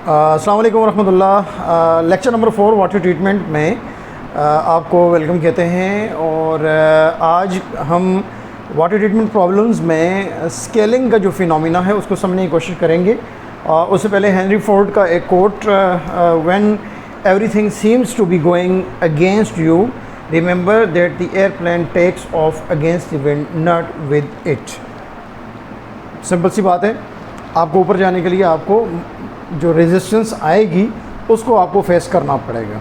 अस्सलाम वालेकुम रहमतुल्लाह। लेक्चर नंबर 4 वाटर ट्रीटमेंट में आपको वेलकम कहते हैं। और आज हम वाटर ट्रीटमेंट प्रॉब्लम्स में स्केलिंग का जो फिनोमिना है उसको समझने की कोशिश करेंगे। उससे पहले हेनरी फोर्ड का एक quote, when everything seems to be going against you remember that the airplane takes off against the wind not with it. Simple सी बात है, आपको ऊपर जाने के लिए आपको जो रेजिस्टेंस आएगी उसको आपको फेस करना पड़ेगा।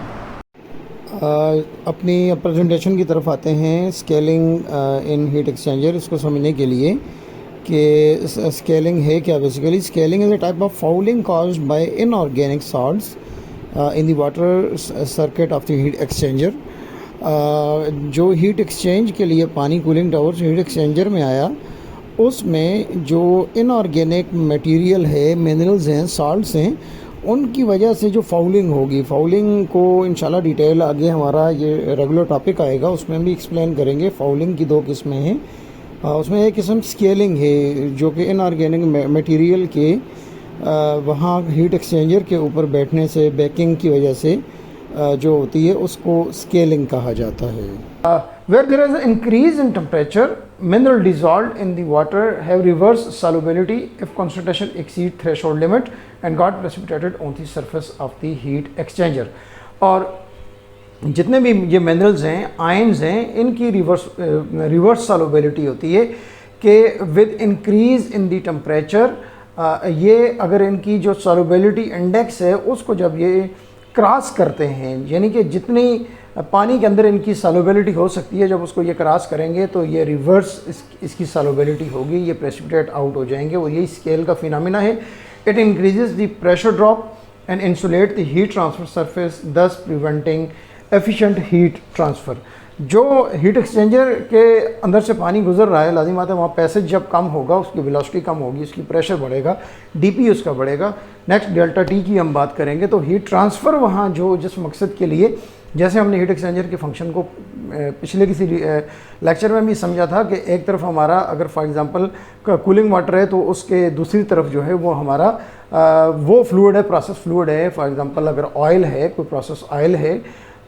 अपनी प्रेजेंटेशन की तरफ आते हैं। स्केलिंग इन हीट एक्सचेंजर, इसको समझने के लिए कि स्केलिंग है क्या। Basically scaling is a type of fouling caused by inorganic salts in the water circuit of the heat exchanger. जो हीट एक्सचेंज के लिए पानी कूलिंग टावर से हीट एक्सचेंजर में आया, उसमें जो इनऑर्गेनिक मटेरियल है, मिनरल्स हैं, साल्ट्स हैं, उनकी वजह से जो फाउलिंग होगी, फाउलिंग को इंशाल्लाह डिटेल आगे हमारा ये रेगुलर टॉपिक आएगा, उसमें भी एक्सप्लेन करेंगे। फाउलिंग की दो किस्में हैं। उसमें एक किस्म स्केलिंग है जो कि इनऑर्गेनिक मटेरियल के वहाँ हीट एक्सचेंजर के ऊपर बैठने से, बेकिंग की वजह से जो होती है उसको स्केलिंग कहा जाता है। Where there is an increase in temperature, mineral dissolved in the water have reverse solubility if concentration exceed threshold limit and got precipitated on the surface of the heat exchanger। और जितने भी ये minerals हैं, ions हैं, इनकी reverse solubility होती है कि with increase in the temperature, ये अगर इनकी जो सॉल्युबिलिटी इंडेक्स है उसको जब ये क्रॉस करते हैं, यानी कि जितनी पानी के अंदर इनकी सॉल्युबिलिटी हो सकती है, जब उसको ये क्रॉस करेंगे तो ये रिवर्स इसकी सॉल्युबिलिटी होगी, ये प्रेसिपिटेट आउट हो जाएंगे। वो यही स्केल का फिनोमिना है। It increases the pressure drop and insulate the heat transfer surface, दस प्रिवेंटिंग एफिशिएंट हीट ट्रांसफ़र। जो हीट एक्सचेंजर के अंदर से पानी गुजर रहा है, लाजिम बात है वहाँ पैसेज जब कम होगा, उसकी वेलोसिटी कम होगी, उसकी प्रेशर बढ़ेगा, डीपी उसका बढ़ेगा। नेक्स्ट डेल्टा टी की हम बात करेंगे। तो हीट ट्रांसफ़र वहाँ जो जिस मकसद के लिए, जैसे हमने हीट एक्सचेंजर के फंक्शन को पिछले किसी लेक्चर में भी समझा था कि एक तरफ हमारा अगर फॉर एग्जांपल कूलिंग वाटर है तो उसके दूसरी तरफ जो है वो हमारा वो फ्लूइड है, प्रोसेस फ्लूइड है। फॉर एग्जांपल अगर ऑयल है, कोई प्रोसेस ऑयल है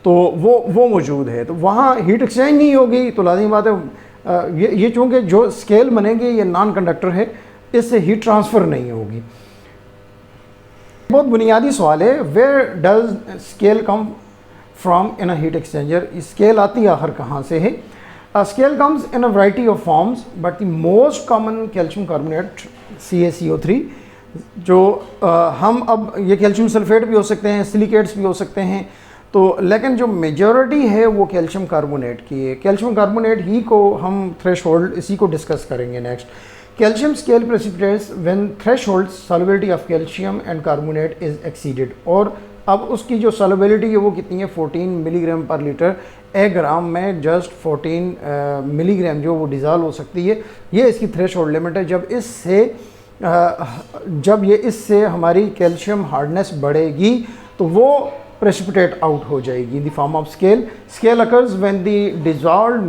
तो वो मौजूद है, तो वहाँ हीट एक्सचेंज नहीं होगी। तो लाजिम बात है ये चूँकि जो स्केल बनेंगे ये नॉन कंडक्टर है, इससे हीट ट्रांसफ़र नहीं होगी। बहुत बुनियादी सवाल है, where does scale come from in a heat exchanger. Scale आती आखिर कहाँ से है। Scale comes in a variety of forms but the most common calcium carbonate CaCO3, जो हम अब ये कैल्शियम सल्फेट भी हो सकते हैं, सिलिकेट्स भी हो सकते हैं, तो लेकिन जो मेजॉरिटी है वो कैल्शियम कार्बोनेट की है। कैल्शियम कार्बोनेट ही को हम थ्रेशोल्ड, इसी को डिस्कस करेंगे next. Calcium scale precipitates when threshold solubility of calcium and carbonate is exceeded. और अब उसकी जो सॉल्युबिलिटी है वो कितनी है, 14 मिलीग्राम पर लीटर। एक ग्राम में जस्ट 14 मिलीग्राम जो वो डिज़ॉल्व हो सकती है। ये इसकी थ्रेशोल्ड लिमिट है। जब ये इससे हमारी कैल्शियम हार्डनेस बढ़ेगी तो वो precipitate out हो जाएगी in the form of scale. Scale occurs when the dissolved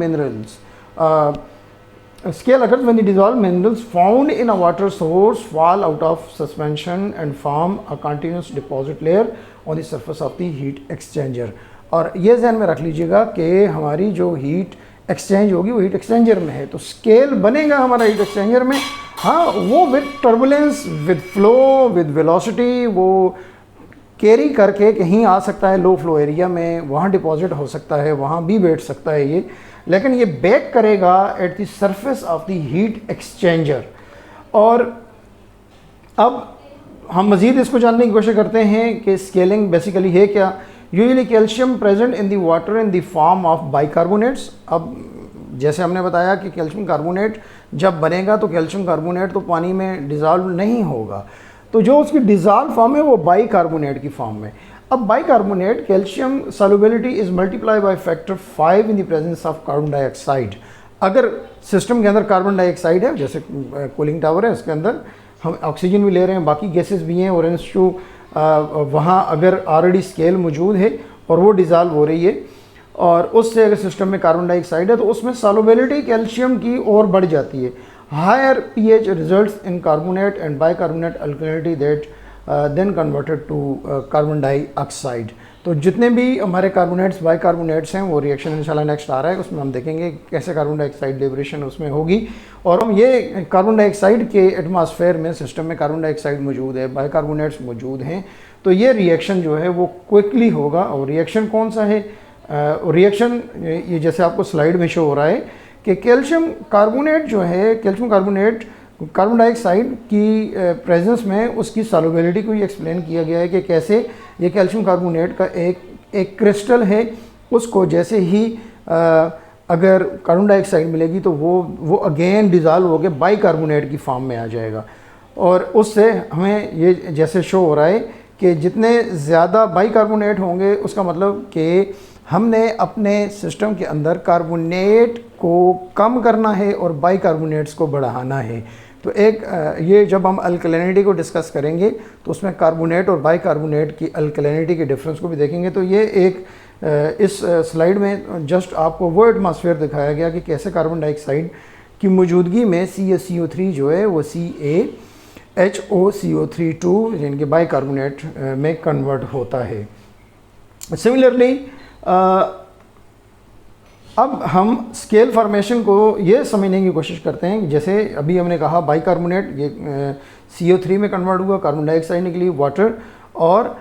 minerals found in a water source fall out of suspension and form a continuous deposit layer on the surface of the heat exchanger। और ये ध्यान में रख लीजिएगा कि हमारी जो heat exchange होगी वो हीट एक्सचेंजर में है, तो स्केल बनेगा हमारा हीट एक्सचेंजर में। हाँ, वो with turbulence, with flow, with velocity, वो कैरी करके कहीं आ सकता है लो फ्लो एरिया में, वहाँ डिपॉजिट हो सकता है, वहाँ भी बैठ सकता है ये, लेकिन ये बैक करेगा at the surface of the heat exchanger. और अब हम मज़ीद इसको जानने की कोशिश करते हैं कि स्केलिंग बेसिकली है क्या। Usually calcium present in the water in the form of bicarbonates. अब जैसे हमने बताया कि कैल्शियम कार्बोनेट जब बनेगा तो कैल्शियम कार्बोनेट तो पानी में डिज़ॉल्व नहीं होगा, तो जो उसकी डिज़ॉल्व फॉर्म है वो बाइकार्बोनेट की फॉर्म में। अब bicarbonate calcium solubility is multiply by factor 5 in the presence of carbon dioxide. अगर सिस्टम के अंदर कार्बन डाइऑक्साइड है, जैसे कूलिंग टावर है, उसके अंदर हम ऑक्सीजन भी ले रहे हैं, बाकी गैसेस भी हैं, और इंस्टू वहाँ अगर ऑलरेडी स्केल मौजूद है और वो डिज़ॉल्व हो रही है, और उससे अगर सिस्टम में कार्बन डाइऑक्साइड है तो उसमें सॉल्युबिलिटी कैल्शियम की और बढ़ जाती है। Higher pH results in carbonate and bicarbonate alkalinity that then converted to carbon dioxide. तो जितने भी हमारे कार्बोनेट्स बाइकार्बोनेट्स हैं वो रिएक्शन इंशाल्लाह नेक्स्ट आ रहा है, उसमें हम देखेंगे कैसे कार्बन डाइऑक्साइड लिबरेशन उसमें होगी। और हम ये कार्बन डाइऑक्साइड के एटमॉस्फेयर में सिस्टम में कार्बन डाइऑक्साइड मौजूद है, बाइकार्बोनेट्स मौजूद हैं, तो ये रिएक्शन जो है वो क्विकली होगा। और रिएक्शन कौन सा है? रिएक्शन ये जैसे आपको स्लाइड में शो हो रहा है कि कैल्शियम कार्बोनेट जो है, कैल्शियम कार्बोनेट कार्बन डाइऑक्साइड की प्रेजेंस में उसकी सॉल्युबिलिटी को ये एक्सप्लेन किया गया है कि कैसे ये कैल्शियम कार्बोनेट का एक क्रिस्टल है, उसको जैसे ही अगर कार्बन डाइऑक्साइड मिलेगी तो वो अगेन डिज़ॉल्व होकर बाइकार्बोनेट की फॉर्म में आ जाएगा। और उससे हमें ये जैसे शो हो रहा है कि जितने ज़्यादा बाइकार्बोनेट होंगे उसका मतलब कि हमने अपने सिस्टम के अंदर कार्बोनेट को कम करना है और बाइकार्बोनेट्स को बढ़ाना है। तो एक ये जब हम अल्कलिनिटी को डिस्कस करेंगे तो उसमें कार्बोनेट और बाइकार्बोनेट की अल्कलिनिटी के डिफरेंस को भी देखेंगे। तो ये एक इस स्लाइड में जस्ट आपको वो एटमॉस्फेयर दिखाया गया कि कैसे कार्बन डाइऑक्साइड की मौजूदगी में CaCO3 जो है वो CaHOCO3 यानी कि बाइकार्बोनेट में कन्वर्ट होता है। सिमिलरली अब हम स्केल फॉर्मेशन को ये समझने की कोशिश करते हैं कि जैसे अभी हमने कहा बाइकार्बोनेट ये CO3 में कन्वर्ट हुआ, कार्बन डाइऑक्साइड निकली, वाटर, और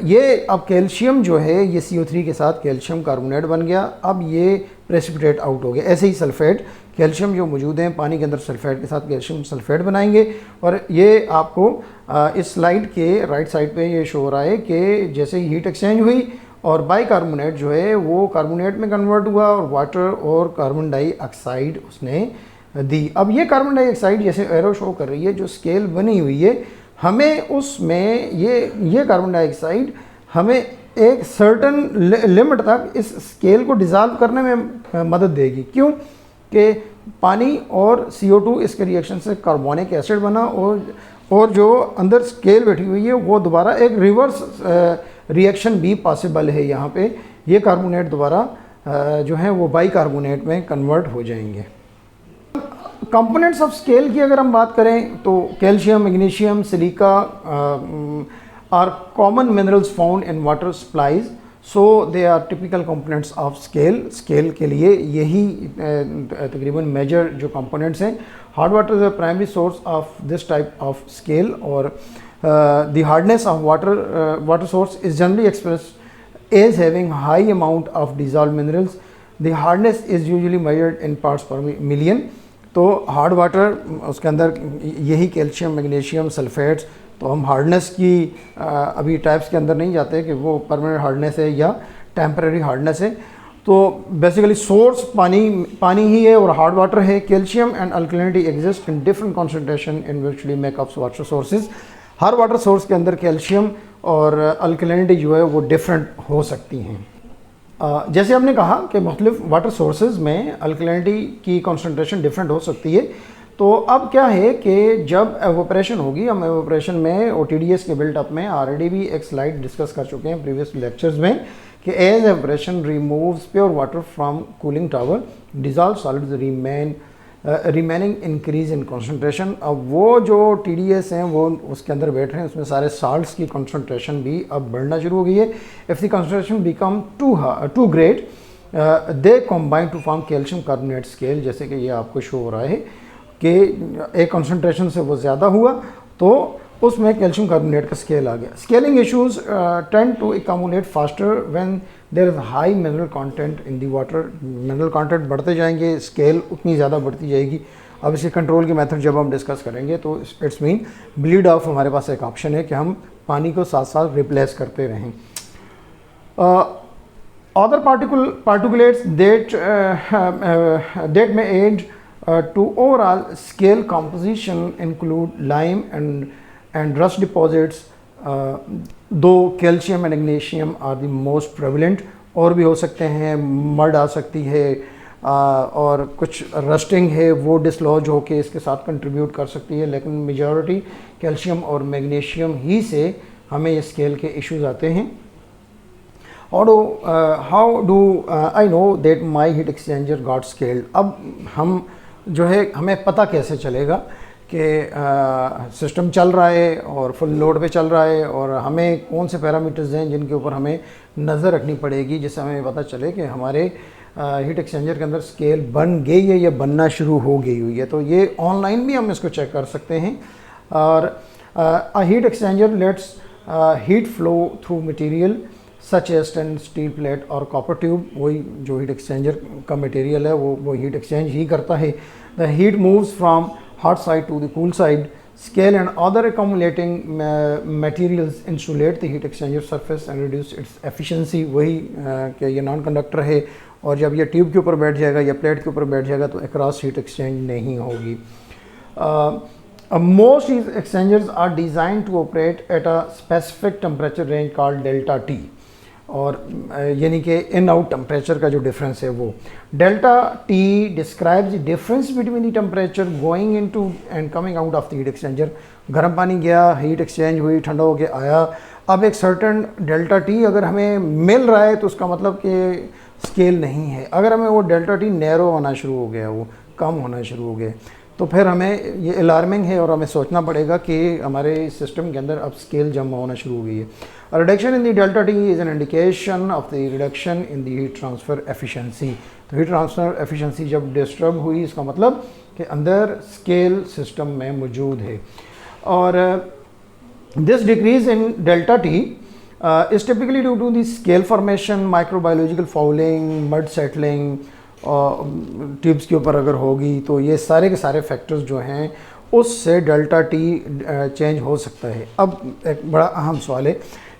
ये अब कैल्शियम जो है ये CO3 के साथ कैल्शियम कार्बोनेट बन गया। अब ये प्रेसिपिटेट आउट हो गया। ऐसे ही सल्फेट, कैल्शियम जो मौजूद हैं पानी के अंदर सल्फेट के साथ कैल्शियम सल्फेट बनाएंगे। और ये आपको इस स्लाइड के राइट साइड पे ये शो हो रहा है कि जैसे ही हीट एक्सचेंज हुई और बाइकार्बोनेट जो है वो कार्बोनेट में कन्वर्ट हुआ और वाटर और कार्बन डाइऑक्साइड उसने दी। अब ये कार्बन डाइऑक्साइड जैसे एरो शो कर रही है, जो स्केल बनी हुई है, हमें उसमें ये कार्बन डाइऑक्साइड हमें एक सर्टन लिमिट तक इस स्केल को डिज़ॉल्व करने में मदद देगी। क्यों? कि पानी और CO2 इसके रिएक्शन से कार्बोनिक एसिड बना और जो अंदर स्केल बैठी हुई है वो दोबारा एक रिवर्स रिएक्शन भी पॉसिबल है। यहाँ पे ये कार्बोनेट दोबारा जो है वो बाइकार्बोनेट में कन्वर्ट हो जाएंगे। कंपोनेंट्स ऑफ स्केल की अगर हम बात करें तो calcium, magnesium, silica are common minerals found in water supplies, so they are typical components of scale. Scale के लिए यही तकरीबन मेजर जो कंपोनेंट्स हैं। Hard water is a primary source of this type of scale, और the hardness of water source is generally expressed as having high amount of dissolved minerals. The hardness is usually measured in parts per million. तो hard water उसके अंदर यही calcium, magnesium, sulphates. तो हम hardness की अभी types के अंदर नहीं जाते कि वो परमानेंट हार्डनेस है या टेम्परेरी हार्डनेस है। तो बेसिकली सोर्स पानी ही है और हार्ड वाटर है। Calcium and alkalinity exist in different concentration in which make up water sources. Her water source के अंदर कैल्शियम और अल्कलिनिटी जो है वो डिफरेंट हो सकती हैं। जैसे हमने कहा कि मुख्तलिफ वाटर सोर्सेज में अल्कलिनिटी की कॉन्सेंट्रेशन डिफरेंट हो सकती है। तो अब क्या है कि जब एवोपरेशन होगी, हम एवोपरेशन में OTDS के बिल्टअप में ऑलरेडी भी एक स्लाइड डिस्कस कर चुके हैं प्रीवियस लेक्चर्स में कि as evaporation removes pure water from cooling tower, dissolve solids remaining increase in concentration. अब वो जो TDS हैं वो उसके अंदर बैठ रहे हैं, उसमें सारे साल्ट्स की कॉन्सेंट्रेशन भी अब बढ़ना शुरू हो गई है। If the concentration become too great they combine to form calcium carbonate scale. जैसे कि ये आपको शो हो रहा है कि एक कॉन्सेंट्रेशन से वो ज़्यादा हुआ तो उसमें कैल्शियम कार्बोनेट का स्केल आ गया। Scaling issues tend to accumulate faster when there is high mineral content in the water. Mineral content बढ़ते जाएंगे, स्केल उतनी ज़्यादा बढ़ती जाएगी। अब इसके कंट्रोल के मेथड जब हम डिस्कस करेंगे तो इट्स मीन ब्लीड ऑफ हमारे पास एक ऑप्शन है कि हम पानी को साथ साथ रिप्लेस करते रहें। Other particulates that may aid to overall scale composition include lime and rust deposits, though calcium and magnesium are the most prevalent। और भी हो सकते हैं, मड आ सकती है और कुछ रस्टिंग है वो डिसलॉज होके इसके साथ कंट्रीब्यूट कर सकती है, लेकिन मेजॉरिटी कैल्शियम और मैग्नीशियम ही से हमें ये स्केल के इश्यूज आते हैं। How do I know that my heat exchanger got scaled. अब हम जो है हमें पता कैसे चलेगा कि सिस्टम चल रहा है और फुल लोड पे चल रहा है, और हमें कौन से पैरामीटर्स हैं जिनके ऊपर हमें नज़र रखनी पड़ेगी जिससे हमें पता चले कि हमारे हीट एक्सचेंजर के अंदर स्केल बन गई है या बनना शुरू हो गई हुई है। तो ये ऑनलाइन भी हम इसको चेक कर सकते हैं। और heat exchanger lets heat flow through material such as stainless steel plate और कॉपर ट्यूब। वही जो हीट एक्सचेंजर का मटेरियल है वो हीट एक्सचेंज ही करता है। The heat moves from hot side to the cool side. Scale and other accumulating materials insulate the heat exchanger surface and reduce its efficiency। वही कि ये नॉन कंडक्टर है, और जब ये ट्यूब के ऊपर बैठ जाएगा या प्लेट के ऊपर बैठ जाएगा तो अक्रॉस हीट एक्सचेंज नहीं होगी। Most heat exchangers are designed to operate at a specific temperature range called delta T, और यानी कि इन आउट टेम्परेचर का जो डिफरेंस है वो delta T describes the difference between the temperature going into and coming out of the heat exchanger. गर्म पानी गया, हीट एक्सचेंज हुई, ठंडा होके आया, अब एक सर्टन डेल्टा टी अगर हमें मिल रहा है तो उसका मतलब कि स्केल नहीं है। अगर हमें वो डेल्टा टी नैरो होना शुरू हो गया, वो कम होना शुरू हो गया, तो फिर हमें ये अलार्मिंग है और हमें सोचना पड़ेगा कि हमारे सिस्टम के अंदर अब स्केल जमा होना शुरू हो गई है। Reduction in the delta T is an indication of the reduction in the heat transfer efficiency. तो हीट ट्रांसफ़र एफिशिएंसी जब डिस्टर्ब हुई, इसका मतलब कि अंदर स्केल सिस्टम में मौजूद है। और this decrease in delta T is typically due to the scale formation, microbiological fouling, mud settling, tubes के ऊपर अगर होगी तो ये सारे के सारे फैक्टर्स जो हैं उससे डेल्टा टी चेंज हो सकता है। अब एक बड़ा अहम सवाल है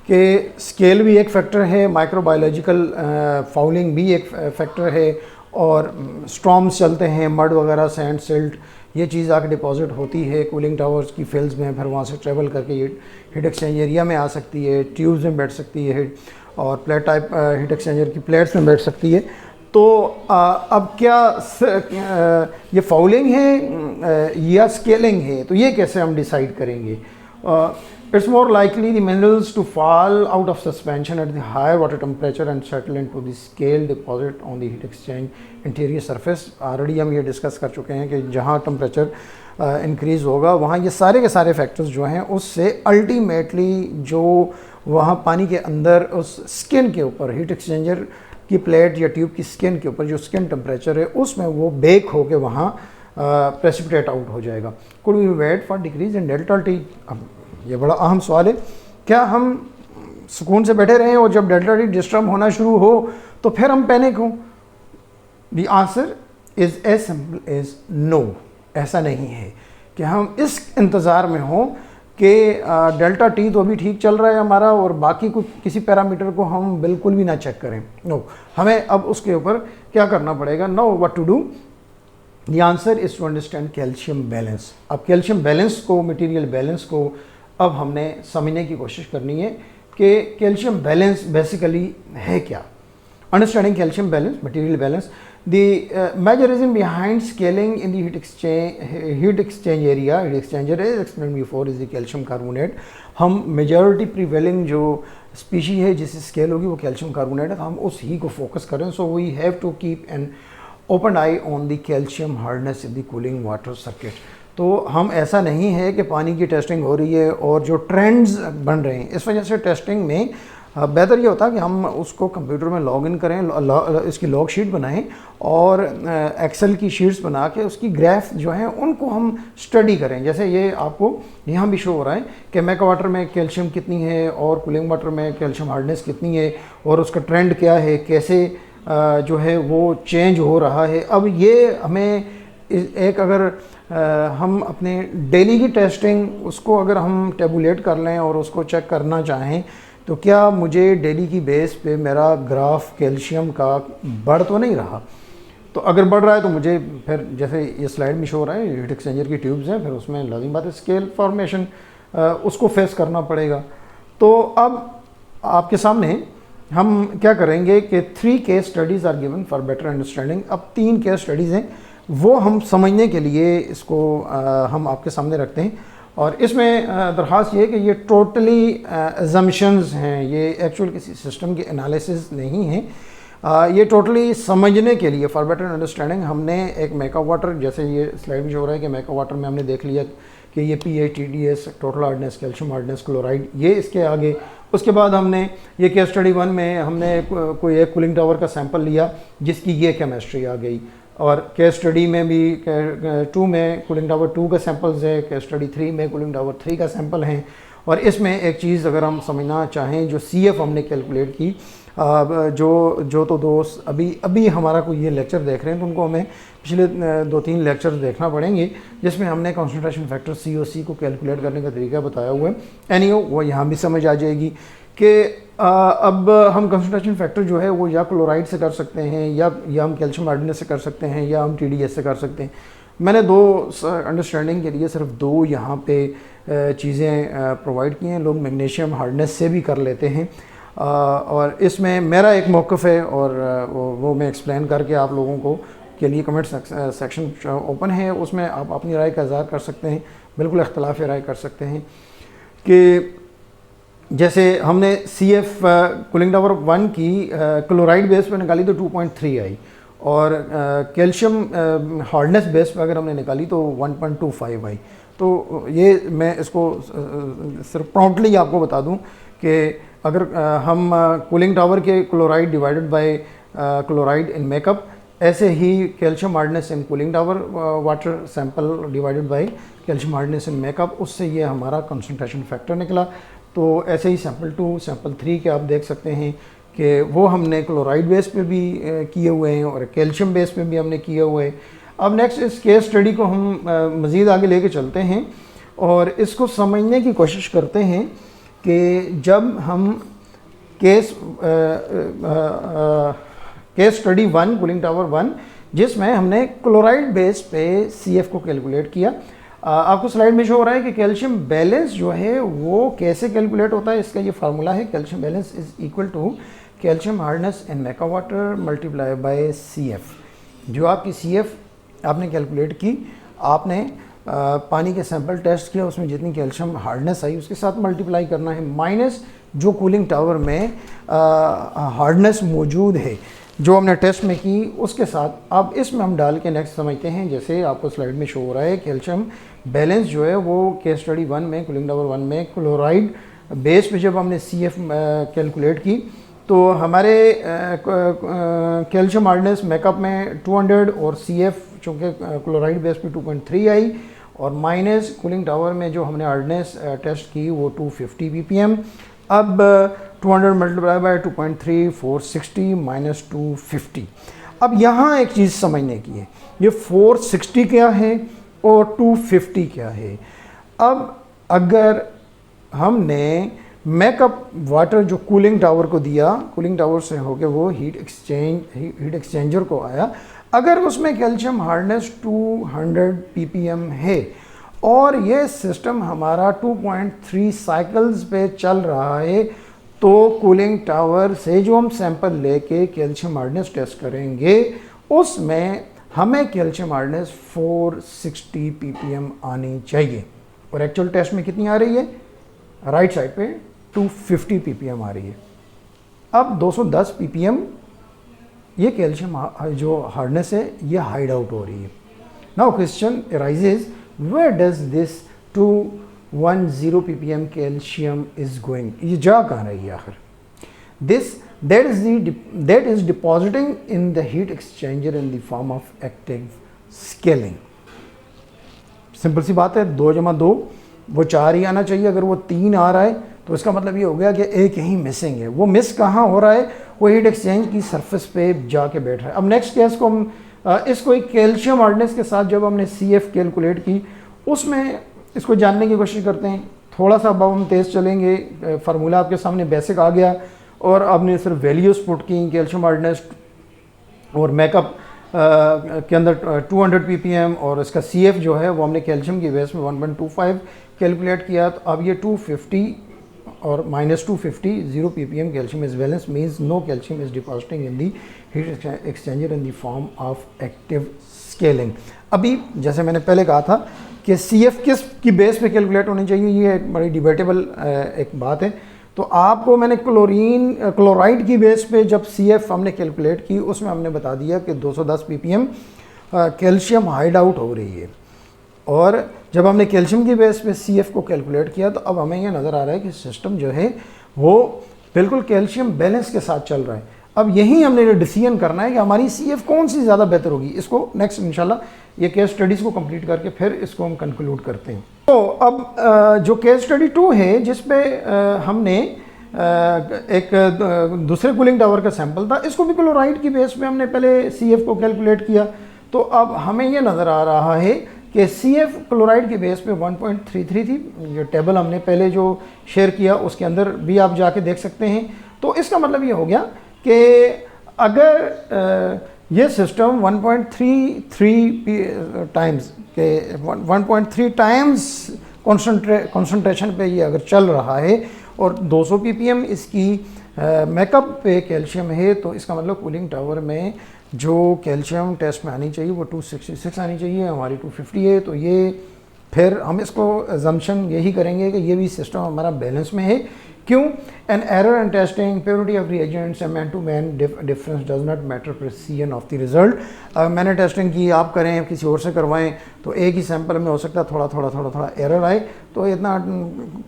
कि स्केल भी एक फैक्टर है, माइक्रोबायोलॉजिकल फाउलिंग भी एक फैक्टर है, और स्टॉर्म्स चलते हैं, मड वगैरह, सैंड, सिल्ट, ये चीज़ आके डिपॉजिट होती है कूलिंग टावर्स की फील्ड्स में, फिर वहाँ से ट्रेवल करके ये हीट एक्सचेंज एरिया में आ सकती है, ट्यूब्स में बैठ सकती है, और प्लेट टाइप हीट एक्सचेंजर की प्लेट्स में बैठ सकती है। तो अब क्या ये फाउलिंग है या स्केलिंग है, तो ये कैसे हम डिसाइड करेंगे? It's more likely the minerals to fall out of suspension at the higher water temperature and settle into the scale deposit on the heat exchange interior surface. Already हम ये डिस्कस कर चुके हैं कि जहाँ टेम्परेचर इंक्रीज़ होगा वहाँ ये सारे के सारे फैक्टर्स जो हैं उससे अल्टीमेटली जो वहाँ पानी के अंदर उस स्किन के ऊपर हीट एक्सचेंजर की प्लेट या ट्यूब की स्किन के ऊपर जो स्किन टेम्परेचर है उसमें वो बेक होके वहाँ प्रेसिपिटेट आउट हो जाएगा। Could we wait for decrease in delta T? अब ये बड़ा अहम सवाल है, क्या हम सुकून से बैठे रहें और जब डेल्टा टी डिस्टर्ब होना शुरू हो तो फिर हम पैनिक हों? The answer is as simple as no. ऐसा नहीं है कि हम इस इंतज़ार में हों कि डेल्टा टी तो अभी ठीक चल रहा है हमारा और बाकी कुछ किसी पैरामीटर को हम बिल्कुल भी ना चेक करें। नो, हमें अब उसके ऊपर क्या करना पड़ेगा? No, what to do? The answer is to understand calcium balance. अब कैल्शियम बैलेंस को, मटेरियल बैलेंस को अब हमने समझने की कोशिश करनी है कि कैल्शियम बैलेंस बेसिकली है क्या। Understanding calcium balance, material balance. The major reason behind scaling in the heat exchange area, heat exchanger as explained before, is the calcium carbonate. हम majority prevailing जो species है जिससे scale होगी वो calcium carbonate है, तो हम उस ही को focus करें। So we have to keep an open eye on the calcium hardness in the cooling water circuit. तो हम ऐसा नहीं है कि पानी की टेस्टिंग हो रही है और जो ट्रेंड्स बन रहे हैं इस वजह से टेस्टिंग में बेहतर ये होता है कि हम उसको कंप्यूटर में लॉग इन करें, इसकी लॉग शीट बनाएं और एक्सेल की शीट्स बना के उसकी ग्राफ जो हैं उनको हम स्टडी करें। जैसे ये आपको यहाँ भी शो हो रहा है कि मैक वाटर में कैल्शियम कितनी है और कूलिंग वाटर में कैल्शियम हार्डनेस कितनी है और उसका ट्रेंड क्या है, कैसे जो है वो चेंज हो रहा है। अब ये हमें एक अगर हम अपने डेली की टेस्टिंग उसको अगर हम टेबुलेट कर लें और उसको चेक करना चाहें तो क्या मुझे डेली की बेस पे मेरा ग्राफ कैल्शियम का बढ़ तो नहीं रहा? तो अगर बढ़ रहा है तो मुझे फिर जैसे ये स्लाइड में शो हो रहा है हीट एक्सचेंजर की ट्यूब्स हैं, फिर उसमें लाजिम बात है स्केल फॉर्मेशन उसको फेस करना पड़ेगा। तो अब आपके सामने हम क्या करेंगे कि 3 case studies are given for better understanding. अब 3 केस स्टडीज़ हैं वो हम समझने के लिए इसको हम आपके सामने रखते हैं और इसमें दरख्वास्त ये है कि ये टोटली अजम्पशंस हैं, ये एक्चुअल किसी सिस्टम के एनालिसिस नहीं है। ये टोटली समझने के लिए फॉर बेटर अंडरस्टैंडिंग हमने एक मेका वाटर, जैसे ये स्लाइड में हो रहा है कि मेका वाटर में हमने देख लिया कि ये pH, TDS, total hardness, calcium hardness, chloride, ये इसके आगे। उसके बाद हमने ये केस स्टडी 1 में हमने कोई एक कूलिंग टावर का सैंपल लिया जिसकी ये केमिस्ट्री आ गई, और केस स्टडी में भी 2 में कूलिंग टावर 2 का सैंपल्स है, केस स्टडी 3 में कूलिंग टावर 3 का सैंपल हैं। और इसमें एक चीज़ अगर हम समझना चाहें, जो CF हमने कैलकुलेट की, जो तो दोस्त अभी हमारा कोई ये लेक्चर देख रहे हैं तो उनको हमें पिछले 2-3 लेक्चर देखना पड़ेंगे जिसमें हमने कंसंट्रेशन फैक्टर COC को कैलकुलेट करने का तरीका बताया हुआ है। एनीहो वो यहाँ भी समझ आ जाएगी कि अब हम कंसंट्रेशन फैक्टर जो है वो या क्लोराइड से कर सकते हैं या हम कैल्शियम हार्डनेस से कर सकते हैं या हम TDS से कर सकते हैं। मैंने दो अंडरस्टैंडिंग के लिए सिर्फ 2 यहाँ पे चीज़ें प्रोवाइड की हैं। लोग मैग्नीशियम हार्डनेस से भी कर लेते हैं, और इसमें मेरा एक मौक़िफ़ है और वो मैं एक्सप्लेन करके आप लोगों को के लिए कमेंट सेक्शन ओपन है, उसमें आप अपनी राय का इज़हार कर सकते हैं, बिल्कुल इख्तलाफ राय कर सकते हैं। कि जैसे हमने CF कूलिंग टावर 1 की क्लोराइड बेस पर निकाली तो 2.3 आई, और कैल्शियम हार्डनेस बेस पर अगर हमने निकाली तो 1.25 आई। तो ये मैं इसको सिर्फ प्रॉम्प्टली आपको बता दूं कि अगर हम कूलिंग टावर के chloride divided by chloride in makeup, ऐसे ही calcium hardness in cooling tower water sample divided by calcium hardness in makeup, उससे ये हमारा कंसंट्रेशन फैक्टर निकला। तो ऐसे ही सैंपल 2, सैंपल 3 के आप देख सकते हैं कि वो हमने क्लोराइड बेस पे भी किए हुए हैं और कैल्शियम बेस पे भी हमने किए हुए हैं। अब नेक्स्ट इस केस स्टडी को हम मज़ीद आगे लेके चलते हैं और इसको समझने की कोशिश करते हैं कि जब हम केस स्टडी 1 कूलिंग टावर 1 जिसमें हमने क्लोराइड बेस पे CF को कैलकुलेट किया, आपको स्लाइड में शो हो रहा है कि कैल्शियम बैलेंस जो है वो कैसे कैलकुलेट होता है। इसका ये फार्मूला है, calcium balance is equal to calcium hardness in makeup water multiply by CF। जो आपकी CF आपने कैलकुलेट की, आपने पानी के सैंपल टेस्ट किया, उसमें जितनी कैल्शियम हार्डनेस आई उसके साथ मल्टीप्लाई करना है, माइनस जो कूलिंग टावर में हार्डनेस मौजूद है जो हमने टेस्ट में की उसके साथ। अब इसमें हम डाल के नेक्स्ट समझते हैं। जैसे आपको स्लाइड में शो हो रहा है, कैल्शियम बैलेंस जो है वो केस स्टडी 1 में कूलिंग टावर 1 में क्लोराइड बेस पे जब हमने CF कैलकुलेट की तो हमारे कैल्शियम हार्डनेस मेकअप में 200 और CF चूँकि क्लोराइड बेस पे 2.3 आई, और माइनस कूलिंग टावर में जो हमने हार्डनेस टेस्ट की वो 250 ppm। अब 200 मल्टीप्लाई बाय 2.3 460 माइनस 250। अब यहाँ एक चीज़ समझने की है, ये 460 क्या है और 250 क्या है। अब अगर हमने मेकअप वाटर जो कूलिंग टावर को दिया, कूलिंग टावर से होके वो हीट एक्सचेंजर को आया, अगर उसमें कैल्शियम हार्डनेस 200 ppm है और ये सिस्टम हमारा 2.3 साइकिल्स पे चल रहा है, तो कूलिंग टावर से जो हम सैंपल लेके कैल्शियम हार्डनेस टेस्ट करेंगे उसमें हमें कैल्शियम हार्डनेस 460 ppm आनी चाहिए, और एक्चुअल टेस्ट में कितनी आ रही है, राइट साइड पे 250 ppm आ रही है। अब 210 ppm ये कैल्शियम जो हार्डनेस है ये हाइड आउट हो रही है। Now question arises, where does this 210 ppm calcium is going, ये जा कहाँ रही है आखिर। that is depositing in the heat exchanger in the form of active scaling। Simple सी बात है, 2 + 2 वो 4 ही आना चाहिए। अगर वो 3 आ रहा है तो इसका मतलब ये हो गया कि एक ही मिसिंग है। वो मिस कहाँ हो रहा है, वो हीट एक्सचेंज की सरफेस पे जाके बैठ रहा है। अब नेक्स्ट केस को हम इसको एक कैल्शियम हार्डनेस के साथ जब हमने CF कैलकुलेट की उसमें इसको जानने की कोशिश करते हैं। थोड़ा सा अब हम तेज़ चलेंगे, फार्मूला आपके सामने बेसिक आ गया और आपने सिर्फ वैल्यूज़ पुट की, कैल्शियम हार्डनेस और मेकअप के अंदर 200 ppm और इसका CF जो है वो हमने कैल्शियम की बेस में 1.25 कैलकुलेट किया। तो अब ये 250 और minus 250 0 ppm calcium is balance means no calcium is depositing in the heat exchanger in the form of active scaling. अभी जैसे मैंने पहले कहा था कि CF किस की बेस पे कैलकुलेट होनी चाहिए, ये एक बड़ी डिबेटेबल एक बात है। तो आपको मैंने क्लोराइड की बेस पे जब CF हमने कैलकुलेट की, उसमें हमने बता दिया कि 210 ppm कैल्शियम हाइड आउट हो रही है। और जब हमने कैल्शियम की बेस पे CF को कैलकुलेट किया तो अब हमें ये नज़र आ रहा है कि सिस्टम जो है वो बिल्कुल कैल्शियम बैलेंस के साथ चल रहा है। अब यही हमने डिसीजन करना है कि हमारी CF कौन सी ज़्यादा बेहतर होगी। इसको नेक्स्ट इंशाल्लाह ये केस स्टडीज़ को कंप्लीट करके फिर इसको हम कंक्लूड करते हैं। तो अब जो केस स्टडी 2 है, जिस पे हमने एक दूसरे कूलिंग टावर का सैंपल था, इसको भी क्लोराइड की बेस पे हमने पहले CF को कैलकुलेट किया। तो अब हमें ये नज़र आ रहा है कि CF क्लोराइड की बेस पे 1.33 थी। जो टेबल हमने पहले जो शेयर किया उसके अंदर भी आप जाके देख सकते हैं। तो इसका मतलब ये हो गया कि अगर ये सिस्टम 1.33 टाइम्स के 1.3 टाइम्स कॉन्सेंट्रेशन पे ये अगर चल रहा है और 200 ppm इसकी मेकअप पे कैल्शियम है, तो इसका मतलब कूलिंग टावर में जो कैल्शियम टेस्ट में आनी चाहिए वो 266 आनी चाहिए, हमारी 250 है। तो ये फिर हम इसको अजम्पशन यही करेंगे कि ये भी सिस्टम हमारा बैलेंस में है। क्यों? An error in testing, purity of reagents and man to man difference does not matter precision of the result. मैंने टेस्टिंग की, आप करें, किसी और से करवाएं, तो एक ही सैंपल में हो सकता है थोड़ा एरर आए। तो इतना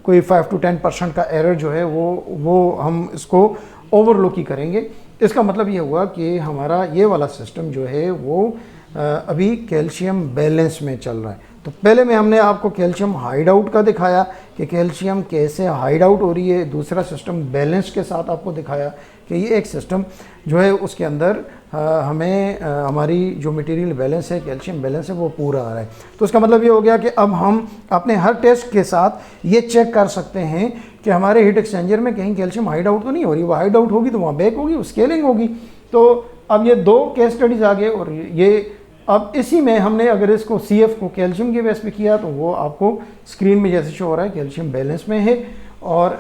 कोई 5 to 10% का एरर जो है वो हम इसको ओवरलुक ही करेंगे। इसका मतलब ये हुआ कि हमारा ये वाला सिस्टम जो है वो अभी कैल्शियम बैलेंस में चल रहा है। तो पहले में हमने आपको कैल्शियम हाइड आउट का दिखाया कि कैल्शियम कैसे हाइड आउट हो रही है। दूसरा सिस्टम बैलेंस के साथ आपको दिखाया कि ये एक सिस्टम जो है उसके अंदर हमें हमारी जो मटेरियल बैलेंस है, कैल्शियम बैलेंस है, वो पूरा आ रहा है। तो इसका मतलब ये हो गया कि अब हम अपने हर टेस्ट के साथ ये चेक कर सकते हैं कि हमारे हीट एक्सचेंजर में कहीं कैल्शियम हाइड आउट तो नहीं हो रही। वो हाइड आउट होगी तो वहाँ बैक होगी, स्केलिंग होगी। तो अब ये 2 केस स्टडीज़ आ गए और ये अब इसी में हमने अगर इसको CF को कैल्शियम के बेस पे किया तो वो आपको स्क्रीन में जैसे शो हो रहा है कैल्शियम बैलेंस में है। और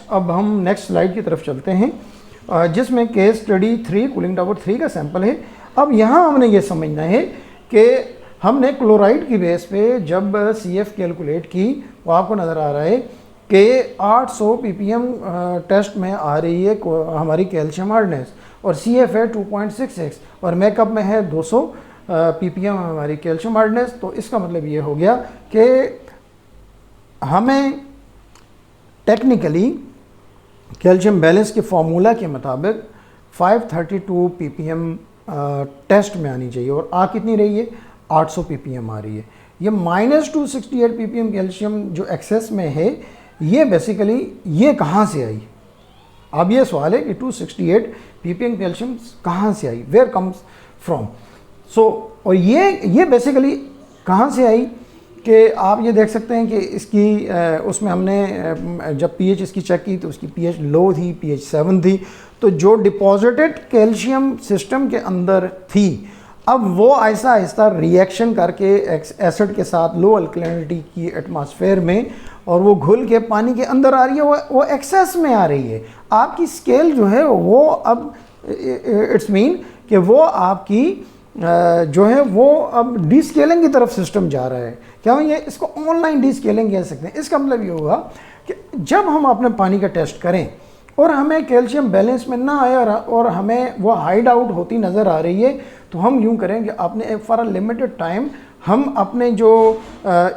अब हम नेक्स्ट स्लाइड की तरफ चलते हैं जिसमें केस स्टडी 3 कूलिंग टावर 3 का सैंपल है। अब यहाँ हमने ये समझना है कि हमने क्लोराइड की बेस पे जब CF कैलकुलेट की, वो आपको नज़र आ रहा है कि 800 ppm टेस्ट में आ रही है हमारी कैल्शियम हार्डनेस और CF है 2.66 और मेकअप में है 200 ppm हमारी कैल्शियम हार्डनेस। तो इसका मतलब ये हो गया कि हमें टेक्निकली कैल्शियम बैलेंस के फार्मूला के मुताबिक 532 ppm टेस्ट में आनी चाहिए और आ कितनी रही है? 800 ppm आ रही है। ये -268 ppm कैल्शियम जो एक्सेस में है, ये बेसिकली ये कहाँ से आई? अब ये सवाल है कि 268 ppm कैल्शियम कहाँ से आई, वेयर कम्स फ्रॉम। और ये बेसिकली कहाँ से आई कि आप ये देख सकते हैं कि इसकी उसमें हमने जब pH इसकी चेक की तो उसकी pH लो थी, pH 7 थी। तो जो डिपॉजिटेड कैल्शियम सिस्टम के अंदर थी, अब वो आहिस्ता आहिस्ता रिएक्शन करके एसिड के साथ लो अल्कलिनिटी की एटमॉस्फेयर में और वो घुल के पानी के अंदर आ रही है, वो एक्सेस में आ रही है। आपकी स्केल जो है वो अब इट्स मीन कि वो आपकी जो है वो अब डी स्केलिंग की तरफ सिस्टम जा रहा है। क्या ये इसको ऑनलाइन डी स्केलिंग कह सकते हैं। इसका मतलब ये होगा कि जब हम अपने पानी का टेस्ट करें और हमें कैल्शियम बैलेंस में ना आए और हमें वो हाइड आउट होती नज़र आ रही है, तो हम यूँ करें कि आपने फॉर अ लिमिटेड टाइम हम अपने जो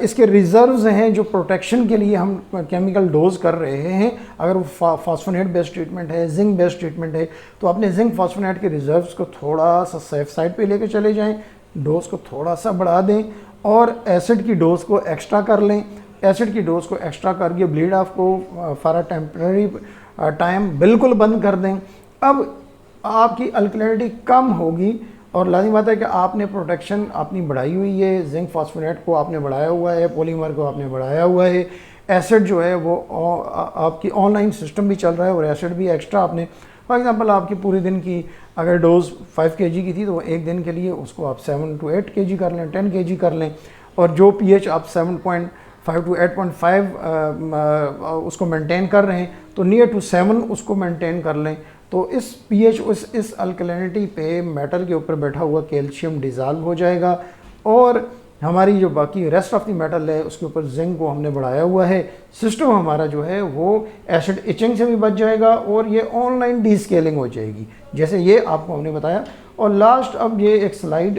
इसके रिजर्व्स हैं, जो प्रोटेक्शन के लिए हम केमिकल डोज कर रहे हैं, अगर वो फास्फोनेट बेस्ड ट्रीटमेंट है, जिंक बेस्ड ट्रीटमेंट है, तो अपने जिंक फास्फोनेट के रिजर्व्स को थोड़ा सा सेफ साइड पे लेके चले जाएं, डोज को थोड़ा सा बढ़ा दें और एसिड की डोज को एक्स्ट्रा कर लें। एसिड की डोज को एक्स्ट्रा करके ब्लीड ऑफ को फॉर अ टेम्पररी टाइम बिल्कुल बंद कर दें। अब आपकी अल्कलिनिटी कम होगी और लाजिम बात है कि आपने प्रोटेक्शन अपनी बढ़ाई हुई है, जिंक फास्फोनेट को आपने बढ़ाया हुआ है, पॉलीमर को आपने बढ़ाया हुआ है, एसिड जो है वो आपकी ऑनलाइन सिस्टम भी चल रहा है और एसिड भी एक्स्ट्रा आपने, फॉर एग्जांपल आपकी पूरे दिन की अगर डोज 5 kg की थी तो एक दिन के लिए उसको आप 7 to 8 kg कर लें, 10 kg कर लें। और जो pH आप 7.5 to 8.5 उसको मेंटेन कर रहे हैं तो नियर टू 7 उसको मेंटेन कर लें। तो इस pH इस अल्कलिनिटी पे मेटल के ऊपर बैठा हुआ कैल्शियम डिज़ाल्व हो जाएगा और हमारी जो बाकी रेस्ट ऑफ द मेटल है उसके ऊपर जिंक को हमने बढ़ाया हुआ है। सिस्टम हमारा जो है वो एसिड इचिंग से भी बच जाएगा और ये ऑनलाइन डी स्केलिंग हो जाएगी, जैसे ये आपको हमने बताया। और लास्ट अब ये एक स्लाइड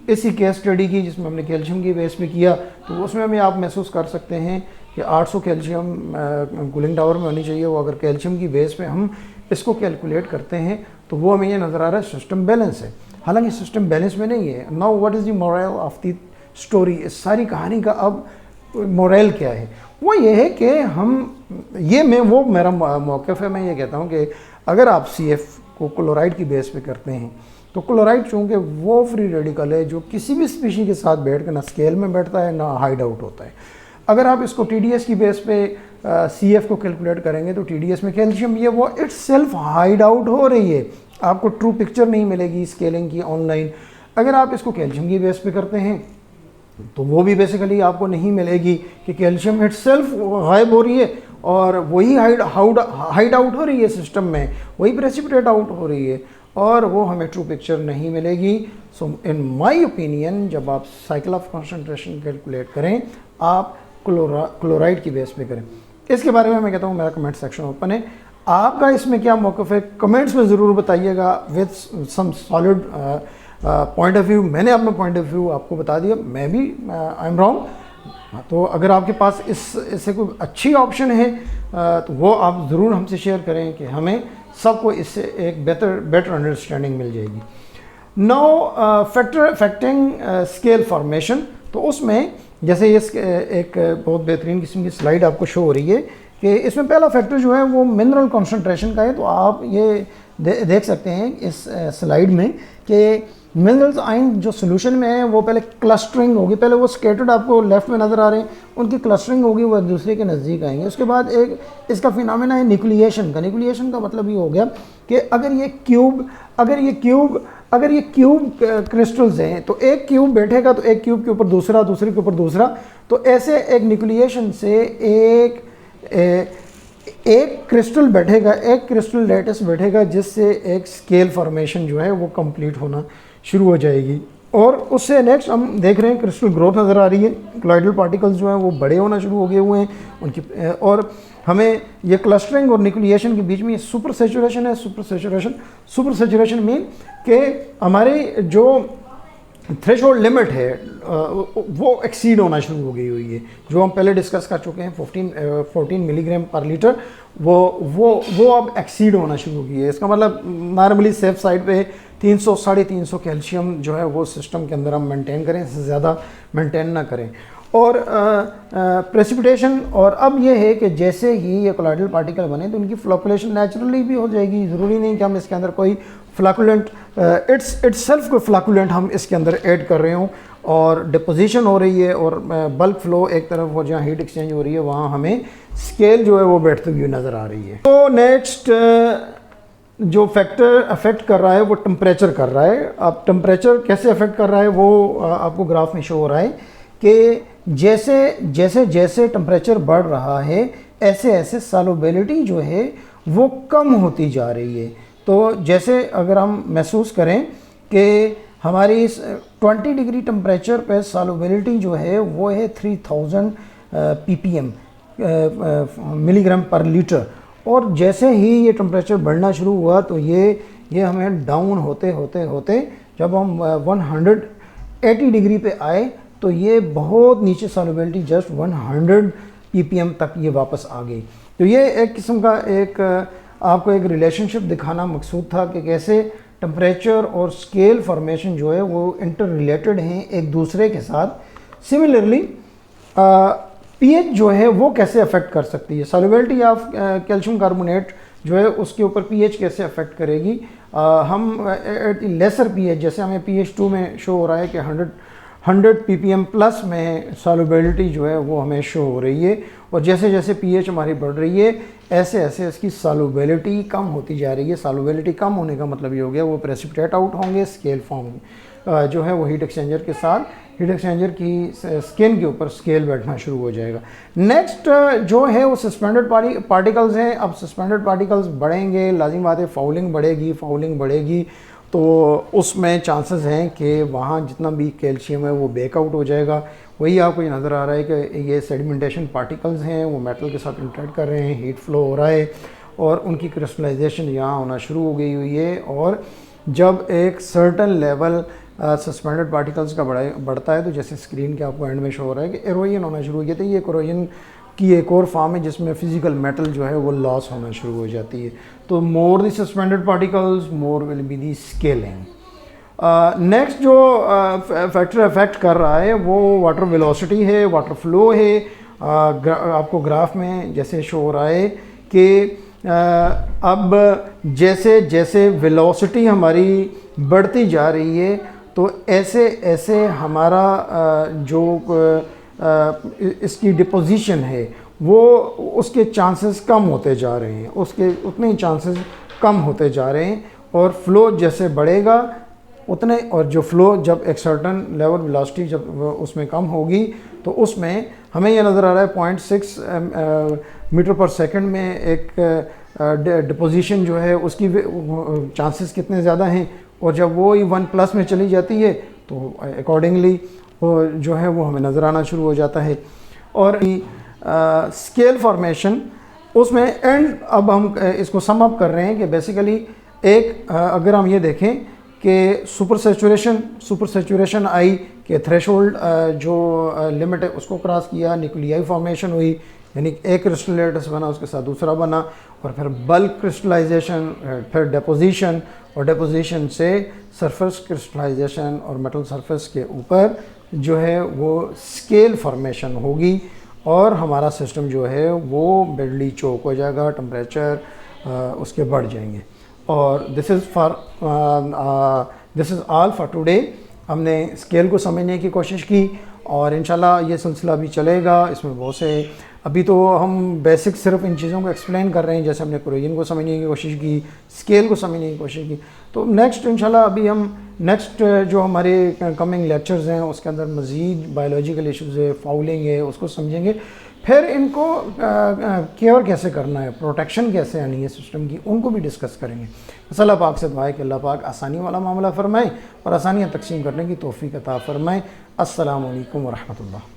इसी केस स्टडी की जिसमें हमने कैल्शियम की बेस पे किया, तो उसमें भी आप महसूस कर सकते हैं कि 800 कैल्शियम कूलिंग टावर में होनी चाहिए। वो अगर कैल्शियम की बेस पे हम इसको कैलकुलेट करते हैं तो वो हमें ये नज़र आ रहा है सिस्टम बैलेंस है, हालांकि सिस्टम बैलेंस में नहीं है। Now what is the moral of the story, इस सारी कहानी का अब मोरल क्या है? वो ये है कि मेरा मौक़िफ़ है, मैं ये कहता हूँ कि अगर आप CF को क्लोराइड की बेस पे करते हैं तो क्लोराइड चूँकि वो फ्री रेडिकल है जो किसी भी स्पीशी के साथ बैठ कर ना स्केल में बैठता है ना हाइड आउट होता है। अगर आप इसको TDS की बेस पे CF को कैलकुलेट करेंगे तो TDS में कैल्शियम ये वो इट्स सेल्फ हाइड आउट हो रही है, आपको ट्रू पिक्चर नहीं मिलेगी स्केलिंग की ऑनलाइन। अगर आप इसको कैल्शियम की बेस पे करते हैं तो वो भी बेसिकली आपको नहीं मिलेगी कि कैल्शियम इट्स सेल्फ गायब हो रही है और वही हाइड आउट हो रही है सिस्टम में, वही प्रेसिपिटेट आउट हो रही है और वो हमें ट्रू पिक्चर नहीं मिलेगी। सो इन माय ओपिनियन जब आप साइकिल ऑफ कॉन्सेंट्रेशन कैलकुलेट करें आप क्लोराइड की बेस पे करें। इसके बारे में मैं कहता हूँ मेरा कमेंट सेक्शन ओपन है, आपका इसमें क्या मौक़िफ़ है कमेंट्स में ज़रूर बताइएगा with some solid point of view. मैंने अपना पॉइंट ऑफ व्यू आपको बता दिया, मैं भी आई एम रॉन्ग। तो अगर आपके पास इससे कोई अच्छी ऑप्शन है तो वो आप ज़रूर हमसे शेयर करें कि हमें सबको इससे एक बेटर अंडरस्टैंडिंग मिल जाएगी। नाउ फैक्टिंग स्केल फॉर्मेशन, तो उसमें जैसे ये एक बहुत बेहतरीन किस्म की स्लाइड आपको शो हो रही है कि इसमें पहला फैक्टर जो है वो मिनरल कॉन्सेंट्रेशन का है। तो आप ये देख सकते हैं इस स्लाइड में कि मिनरल्स आयन जो सोल्यूशन में है वो पहले क्लस्टरिंग होगी, पहले वो स्केटर्ड आपको लेफ्ट में नज़र आ रहे हैं, उनकी क्लस्टरिंग होगी, वो एक दूसरे के नज़दीक आएंगे। उसके बाद एक इसका फिनोमेना है न्यूक्लिएशन का। न्यूक्लिएशन का मतलब ये हो गया कि अगर ये क्यूब क्रिस्टल्स हैं तो एक क्यूब बैठेगा तो एक क्यूब के ऊपर दूसरा, दूसरे के ऊपर दूसरा, तो ऐसे एक न्यूक्लिएशन से एक क्रिस्टल बैठेगा, एक क्रिस्टल लैटिस बैठेगा जिससे एक स्केल फॉर्मेशन जो है वो कंप्लीट होना शुरू हो जाएगी। और उससे नेक्स्ट हम देख रहे हैं क्रिस्टल ग्रोथ नज़र आ रही है, क्लॉइडल पार्टिकल्स जो हैं वो बड़े होना शुरू हो गए हुए हैं उनकी, और हमें ये क्लस्टरिंग और न्यूक्लिएशन के बीच में ये सुपर सेचुरेशन है। सुपर सेचुरेशन मीन कि हमारी जो थ्रेशोल्ड लिमिट है वो एक्सीड होना शुरू हो गई हुई है, जो हम पहले डिस्कस कर चुके हैं 14 मिलीग्राम पर लीटर, वो अब एक्सीड होना शुरू हो गई है। इसका मतलब नॉर्मली सेफ साइड पे 300-350 कैल्शियम जो है वो सिस्टम के अंदर हम मेंटेन करें, इससे ज़्यादा मेंटेन ना करें। और प्रेसिपिटेशन, और अब ये है कि जैसे ही ये कोलाइडल पार्टिकल बने तो इनकी फ्लॉकुलेशन नेचुरली भी हो जाएगी, ज़रूरी नहीं कि हम इसके अंदर कोई फ्लैकुलेंट इट्स सेल्फ कोई फ्लैकुलेंट हम इसके अंदर ऐड कर रहे हों, और डिपोजिशन हो रही है और बल्क फ्लो एक तरफ, और जहाँ हीट एक्सचेंज हो रही है वहाँ हमें स्केल जो है वो बैठती हुई नज़र आ रही है। तो नेक्स्ट जो फैक्टर अफेक्ट कर रहा है वो टेम्परेचर कर रहा है। अब टेम्परेचर कैसे अफेक्ट कर रहा है वो आपको ग्राफ में शो हो रहा है कि जैसे टेम्परेचर बढ़ रहा है ऐसे ऐसे सॉल्युबिलिटी जो है वो कम होती जा रही है। तो जैसे अगर हम महसूस करें कि हमारी 20 डिग्री टेम्परेचर पे सॉल्युबिलिटी जो है वो है 3000 ppm मिलीग्राम पर लीटर, और जैसे ही ये टेम्परेचर बढ़ना शुरू हुआ तो ये हमें डाउन होते होते जब हम 180 डिग्री पे आए तो ये बहुत नीचे सॉल्युबिलिटी जस्ट 100 ppm तक ये वापस आ गई। तो ये एक किस्म का आपको एक रिलेशनशिप दिखाना मकसूद था कि कैसे टेम्परेचर और स्केल फॉर्मेशन जो है वो इंटर रिलेटेड हैं एक दूसरे के साथ। सिमिलरली पीएच जो है वो कैसे अफेक्ट कर सकती है, सॉल्युबिलिटी ऑफ कैल्शियम कार्बोनेट जो है उसके ऊपर पीएच कैसे अफेक्ट करेगी। हम लेसर पीएच, जैसे हमें pH 2 में शो हो रहा है कि 100 ppm प्लस में सॉल्युबिलिटी जो है वो हमें शो हो रही है, और जैसे जैसे pH हमारी बढ़ रही है ऐसे ऐसे इसकी सॉल्युबिलिटी कम होती जा रही है। सॉल्युबिलिटी कम होने का मतलब ये हो गया वो प्रेसिपिटेट आउट होंगे, स्केल फॉर्म जो है वो हीट एक्सचेंजर के साथ, हीट एक्सचेंजर की स्किन के ऊपर स्केल बैठना शुरू हो जाएगा। नेक्स्ट जो है वो सस्पेंडेड पार्टिकल्स हैं। अब सस्पेंडेड पार्टिकल्स बढ़ेंगे, लाजिम बात है फाउलिंग बढ़ेगी, तो उसमें चांसेस हैं कि वहाँ जितना भी कैल्शियम है वो बैकआउट हो जाएगा। वही आपको ये नज़र आ रहा है कि ये सेडिमेंटेशन पार्टिकल्स हैं, वो मेटल के साथ इंटरेक्ट कर रहे हैं, हीट फ्लो हो रहा है और उनकी क्रिस्टलाइजेशन यहाँ होना शुरू हो गई हुई है। और जब एक सर्टन लेवल सस्पेंडेड पार्टिकल्स का बढ़ता है तो जैसे स्क्रीन के आपको एंड में शो हो रहा है कि एरोजन होना शुरू हो गया। तो ये एरोजन की एक और फॉर्म है जिसमें फिजिकल मेटल जो है वो लॉस होना शुरू हो जाती है। तो more the suspended particles more will be the scaling. Next जो फैक्टर अफेक्ट कर रहा है वो वाटर वेलोसिटी है, वाटर फ्लो है। आपको ग्राफ में जैसे शो हो रहा है कि अब जैसे जैसे वेलोसिटी हमारी बढ़ती जा रही है तो ऐसे ऐसे हमारा जो इसकी डिपोजिशन है वो उसके चांसेस कम होते जा रहे हैं, उसके उतने ही चांसेस कम होते जा रहे हैं। और फ्लो जैसे बढ़ेगा उतने, और जो फ्लो जब एक सर्टन लेवल वेलोसिटी जब उसमें कम होगी तो उसमें हमें यह नज़र आ रहा है 0.6 मीटर पर सेकंड में एक डिपोजिशन जो है उसकी चांसेस कितने ज़्यादा हैं। और जब वो ही 1+ में चली जाती है तो अकॉर्डिंगली वो जो है वो हमें नज़र आना शुरू हो जाता है। और स्केल फॉर्मेशन उसमें एंड, अब हम इसको सम अप कर रहे हैं कि बेसिकली एक अगर हम ये देखें कि सुपर सेचुरेशन आई कि थ्रेशोल्ड जो लिमिट है उसको क्रॉस किया, न्यूक्लियाई फॉर्मेशन हुई, यानी एक क्रिस्टल बना उसके साथ दूसरा बना, और फिर बल्क क्रिस्टलाइजेशन, फिर डेपोजिशन, और डेपोजिशन से सरफेस क्रिस्टलाइजेशन और मेटल सरफेस के ऊपर जो है वो स्केल फॉर्मेशन होगी और हमारा सिस्टम जो है वो बेडली चोक हो जाएगा, टेम्परेचर उसके बढ़ जाएंगे। और this is all for today. हमने स्केल को समझने की कोशिश की और इंशाल्लाह ये सिलसिला भी चलेगा। इसमें बहुत से, अभी तो हम बेसिक सिर्फ इन चीज़ों को एक्सप्लेन कर रहे हैं, जैसे हमने कोरियन को समझने की कोशिश की, स्केल को समझने की कोशिश की। तो नेक्स्ट इंशाल्लाह अभी हम नेक्स्ट जो हमारे कमिंग लेक्चर्स हैं उसके अंदर मज़ीद बायोलॉजिकल इश्यूज़ है, फाउलिंग है, उसको समझेंगे। फिर इनको केयर कैसे करना है, प्रोटेक्शन कैसे आनी है सिस्टम की, उनको भी डिस्कस करेंगे। बस अल्लाह पाक से दुआ है कि अल्लाह पाक आसानी वाला मामला फ़रमाए और आसानियाँ तकसीम करने की तौफ़ीक अता फ़रमाए। अस्सलामु अलैकुम व रहमतुल्लाह।